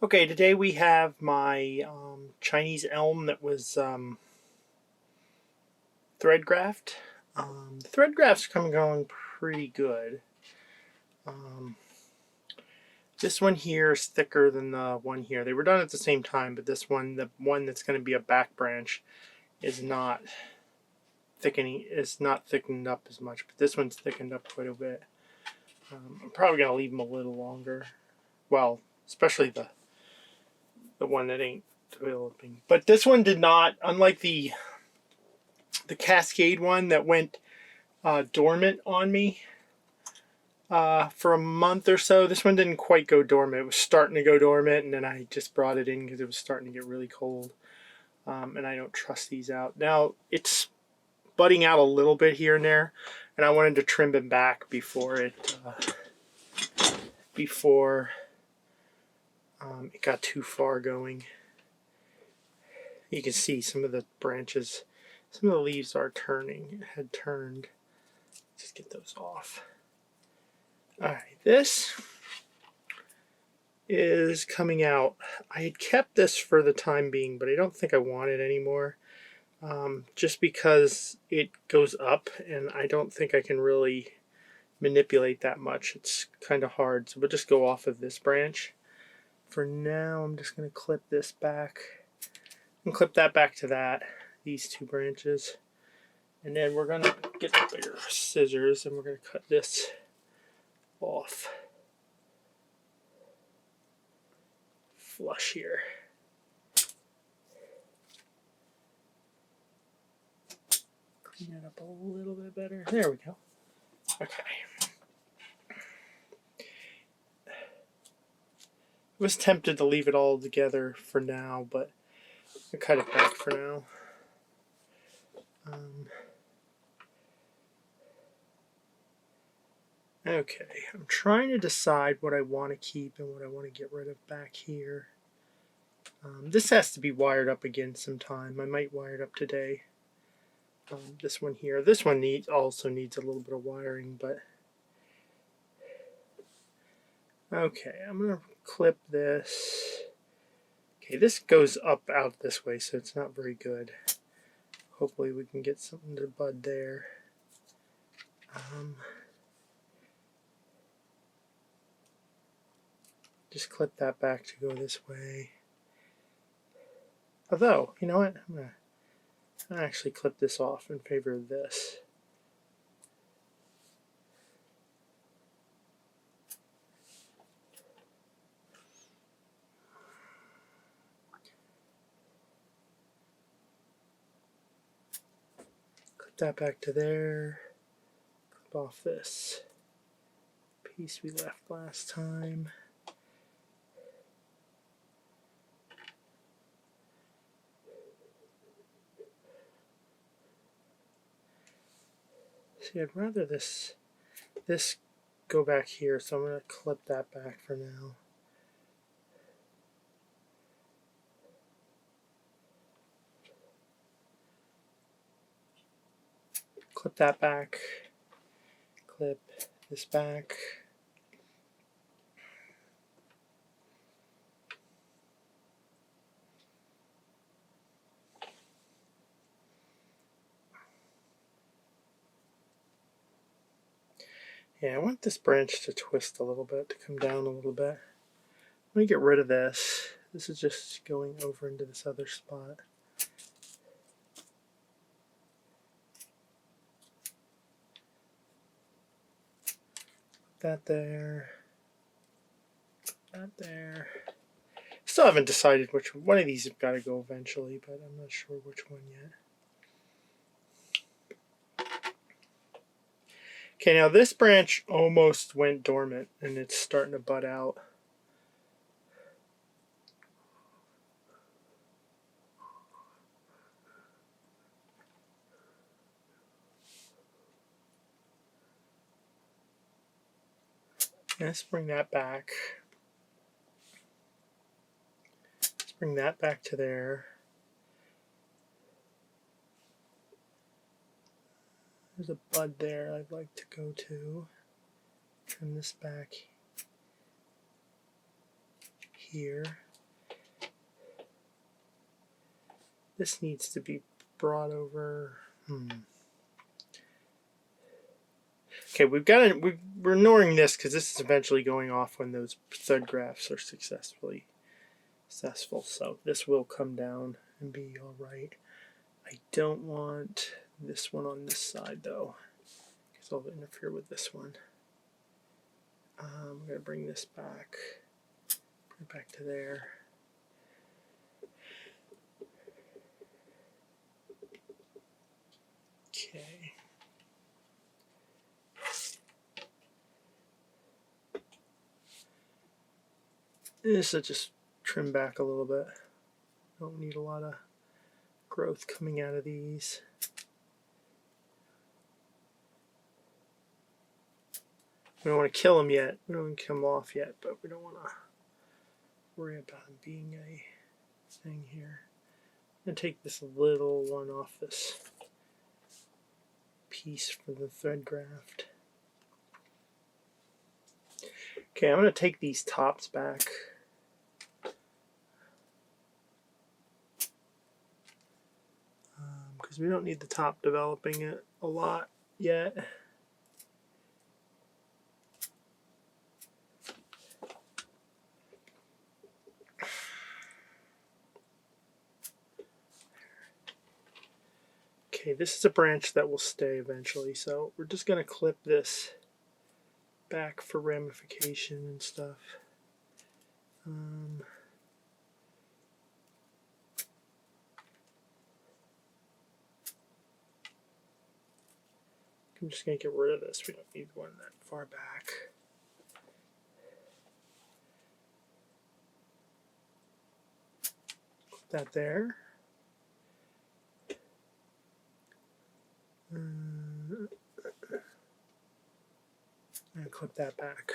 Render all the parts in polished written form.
Okay, today we have my Chinese elm that was thread graft. The thread graft's going pretty good. Um, this one here is thicker than the one here. They were done at the same time, but this one, the one that's going to be a back branch, is not thickening. It's not thickened up as much, but this one's thickened up quite a bit. I'm probably going to leave them a little longer. Well, especially the one that ain't developing. But this one did not, unlike the Cascade one that went dormant on me for a month or so. This one didn't quite go dormant. It was starting to go dormant, and then I just brought it in because it was starting to get really cold. And I don't trust these out. Now, it's budding out a little bit here and there, and I wanted to trim it back before it got too far going. You can see some of the branches, some of the leaves are turning, had turned. Just get those off. Alright, this is coming out. I had kept this for the time being, but I don't think I want it anymore. Just because it goes up, and I don't think I can really manipulate that much. It's kind of hard, so we'll just go off of this branch. For now, I'm just going to clip this back. And clip that back to these two branches. And then we're going to get the bigger scissors, and we're going to cut this off. Flush here. Clean it up a little bit better. There we go. Okay. I was tempted to leave it all together for now, but I'll cut it back for now. Okay, I'm trying to decide what I want to keep and what I want to get rid of back here. This has to be wired up again sometime. I might wire it up today. This one here. This one also needs a little bit of wiring, but okay, I'm going to clip this. Okay, this goes up out this way, so it's not very good. Hopefully we can get something to bud there. Just clip that back to go this way. Although, you know what? I'm going to actually clip this off in favor of this. Clip that back to there. Clip off this piece we left last time. See, I'd rather this go back here, so I'm going to clip that back for now. Clip that back. Clip this back. Yeah, I want this branch to twist a little bit, to come down a little bit. Let me get rid of this. This is just going over into this other spot. That there. That there. Still haven't decided which one of these have got to go eventually, but I'm not sure which one yet. Okay, now this branch almost went dormant, and it's starting to bud out. Let's bring that back. Let's bring that back to there. There's a bud there I'd like to go to. Turn this back here. This needs to be brought over. Okay, we're ignoring this because this is eventually going off when those thread grafts are successful. So this will come down and be all right. I don't want this one on this side though, because I'll interfere with this one. I'm going to bring this back, bring it back to there. Okay. This will just trim back a little bit. Don't need a lot of growth coming out of these. We don't want to kill them yet. We don't want to kill them off yet, but we don't want to worry about them being a thing here. I'm going to take this little one off this piece for the thread graft. Okay, I'm going to take these tops back. Because we don't need the top developing it a lot yet. Okay, this is a branch that will stay eventually, so we're just going to clip this back for ramification and stuff. I'm just going to get rid of this. We don't need one that far back. Put that there. And clip that back.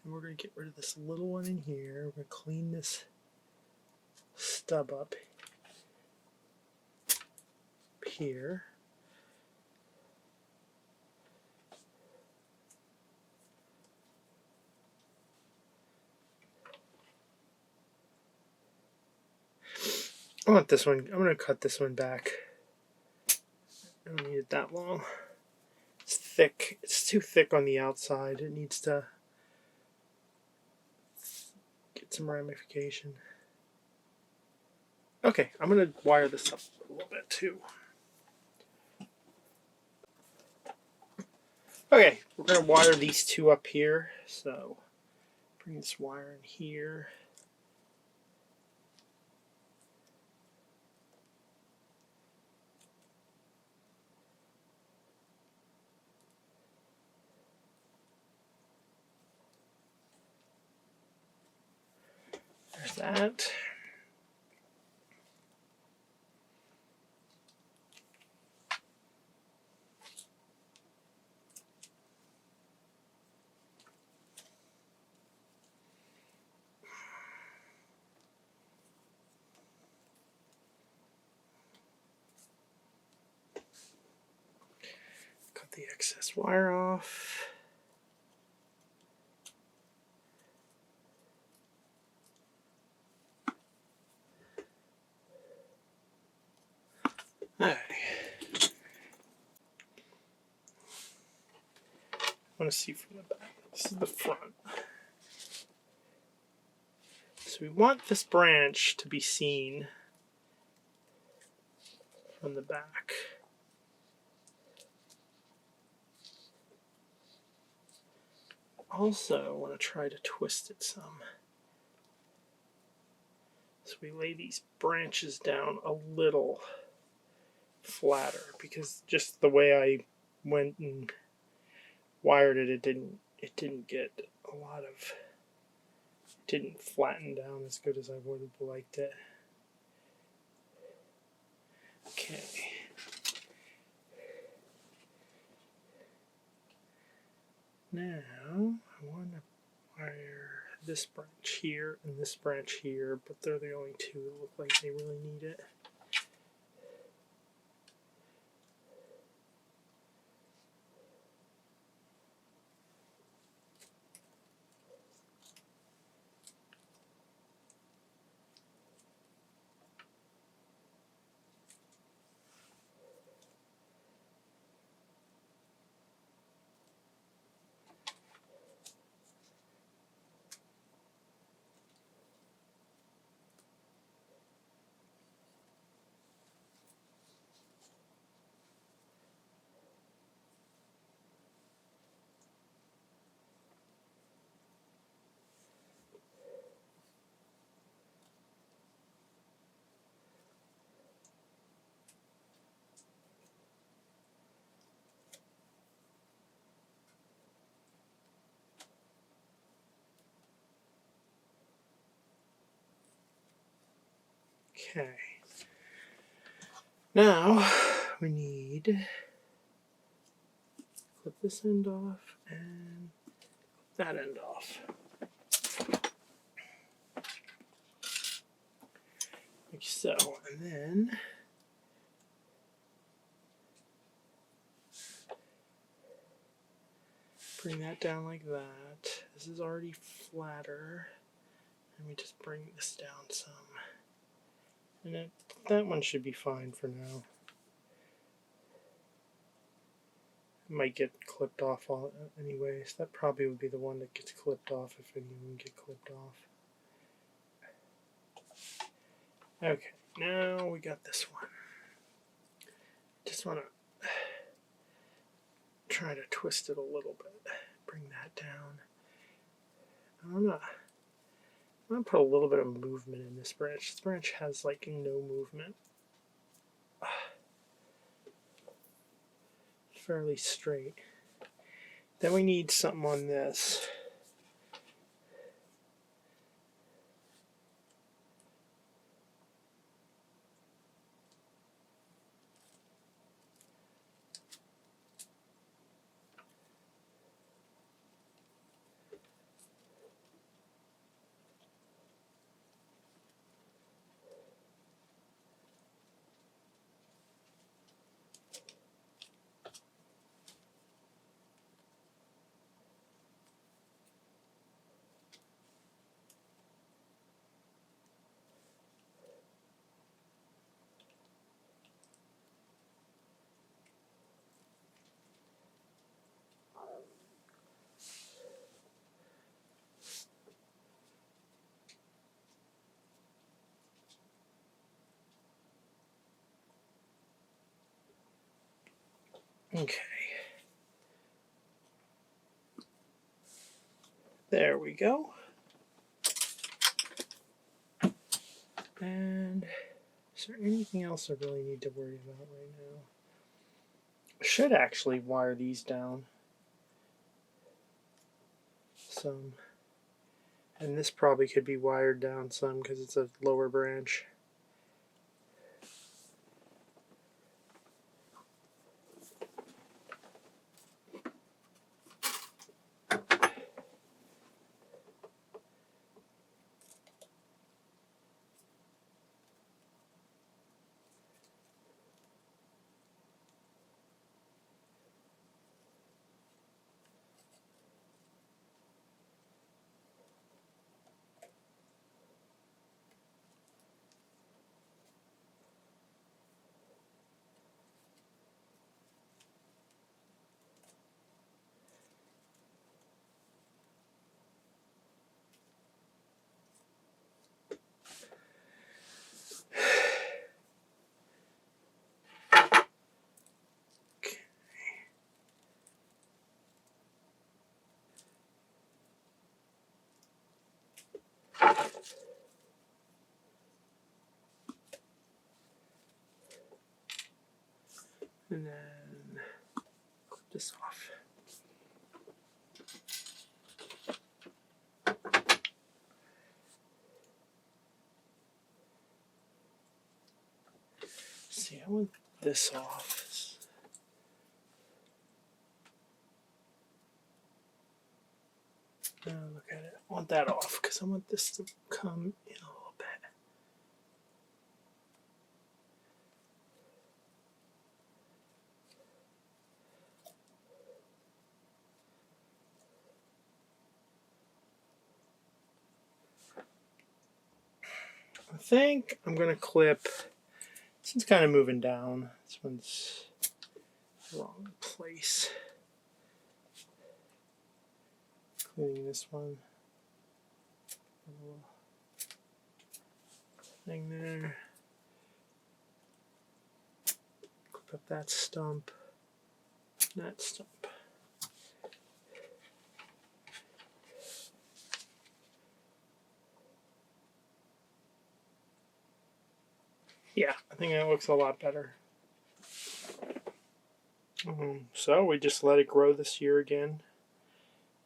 And we're going to get rid of this little one in here. We're going to clean this stub up here. I want this one. I'm going to cut this one back. I don't need it that long. It's thick. It's too thick on the outside. It needs to get some ramification. Okay, I'm going to wire this up a little bit too. Okay, we're going to wire these two up here. So bring this wire in here. There's that. Cut the excess wire off. Alright. I want to see from the back. This is the front. So we want this branch to be seen from the back. Also, I want to try to twist it some. So we lay these branches down a little flatter, because just the way I went and wired it, it didn't get a lot of, it didn't flatten down as good as I would have liked it. Okay. Now I want to wire this branch here and this branch here, but they're the only two that look like they really need it. Okay. Now we need to clip this end off and that end off. Like so. And then bring that down like that. This is already flatter. And we just bring this down some. And that one should be fine for now. It might get clipped off anyways. That probably would be the one that gets clipped off if any of them get clipped off. Okay, now we got this one. Just want to try to twist it a little bit. Bring that down. I'm gonna put a little bit of movement in this branch. This branch has like no movement. Fairly straight. Then we need something on this. Okay. There we go. And is there anything else I really need to worry about right now? I should actually wire these down some. And this probably could be wired down some because it's a lower branch. And then clip this off. See, I want this off. Look at it. I want that off because I want this to come in a little bit. I think I'm going to clip. This one's kind of moving down. This one's wrong place. Cleaning this one. A little thing there. Clip up that stump. That stump. Yeah, I think that looks a lot better. So we just let it grow this year again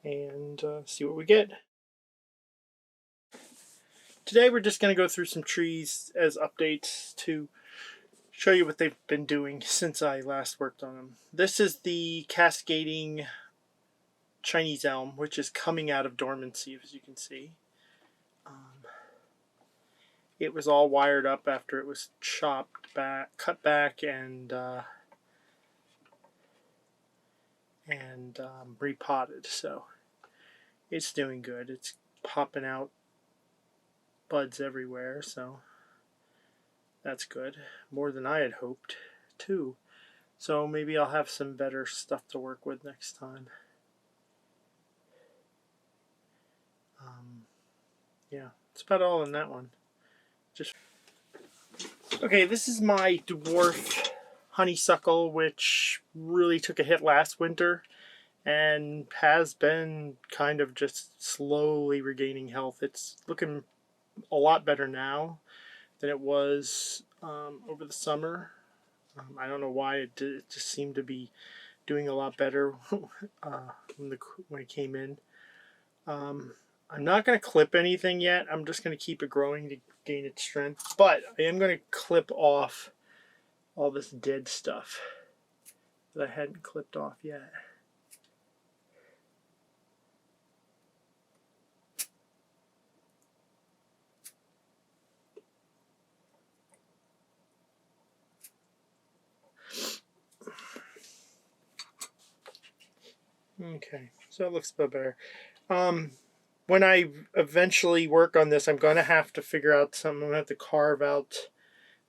and see what we get. today we're just going to go through some trees as updates to show you what they've been doing since I last worked on them. This is the cascading Chinese elm, which is coming out of dormancy, as you can see. It was all wired up after it was cut back, and repotted. So it's doing good. It's popping out buds everywhere, so that's good. More than I had hoped, too. So maybe I'll have some better stuff to work with next time. Yeah, that's about all in that one. Okay, this is my dwarf honeysuckle, which really took a hit last winter and has been kind of just slowly regaining health. It's looking a lot better now than it was over the summer. I don't know why it just seemed to be doing a lot better when it came in. I'm not going to clip anything yet. I'm just going to keep it growing to gain its strength. But I am going to clip off all this dead stuff that I hadn't clipped off yet. Okay, so it looks a bit better. When I eventually work on this, I'm going to have to figure out something. I'm going to have to carve out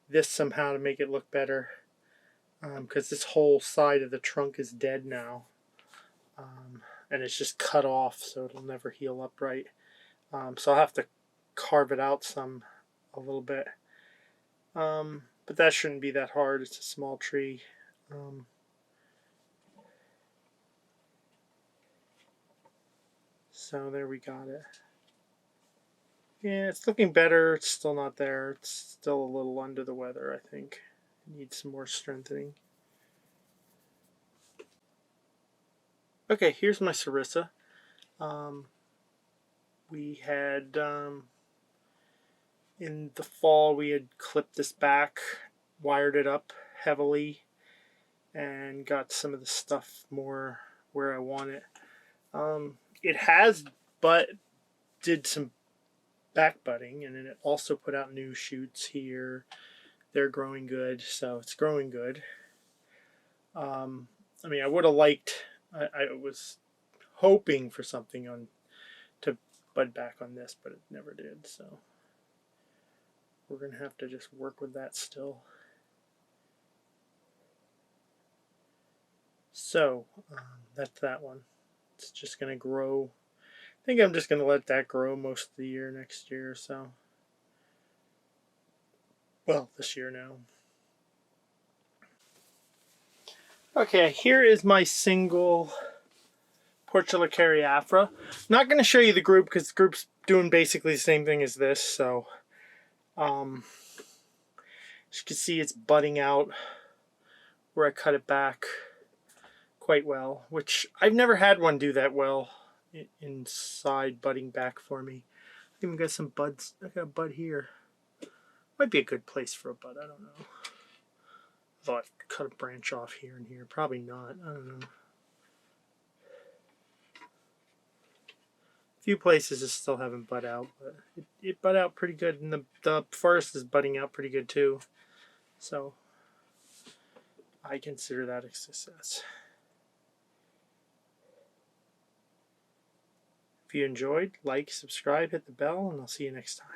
this somehow to make it look better. Because this whole side of the trunk is dead now. And it's just cut off, so it'll never heal up right. So I'll have to carve it out a little bit. But that shouldn't be that hard. It's a small tree. So there we got it. Yeah, it's looking better. It's still not there. It's still a little under the weather, I think. It needs some more strengthening. Okay, here's my Sarissa. We had, in the fall, we had clipped this back, wired it up heavily, and got some of the stuff more where I want it. It has did some back budding, and then it also put out new shoots here. They're growing good, so it's growing good. I mean, I would have liked, I was hoping for something to bud back on this, but it never did, so we're going to have to just work with that still. So, that's that one. It's just going to grow. I think I'm just going to let that grow most of the year next year or so. Well, this year now. Okay, here is my single Portula cariafra. I'm not going to show you the group because the group's doing basically the same thing as this. So, as you can see, it's budding out where I cut it back quite well, which I've never had one do that well inside budding back for me. I even got some buds. I got a bud here. Might be a good place for a bud. I don't know. I thought I'd cut a branch off here and here. Probably not. I don't know. A few places is still haven't bud out, but it bud out pretty good, and the forest is budding out pretty good too. So I consider that a success. If you enjoyed, like, subscribe, hit the bell, and I'll see you next time.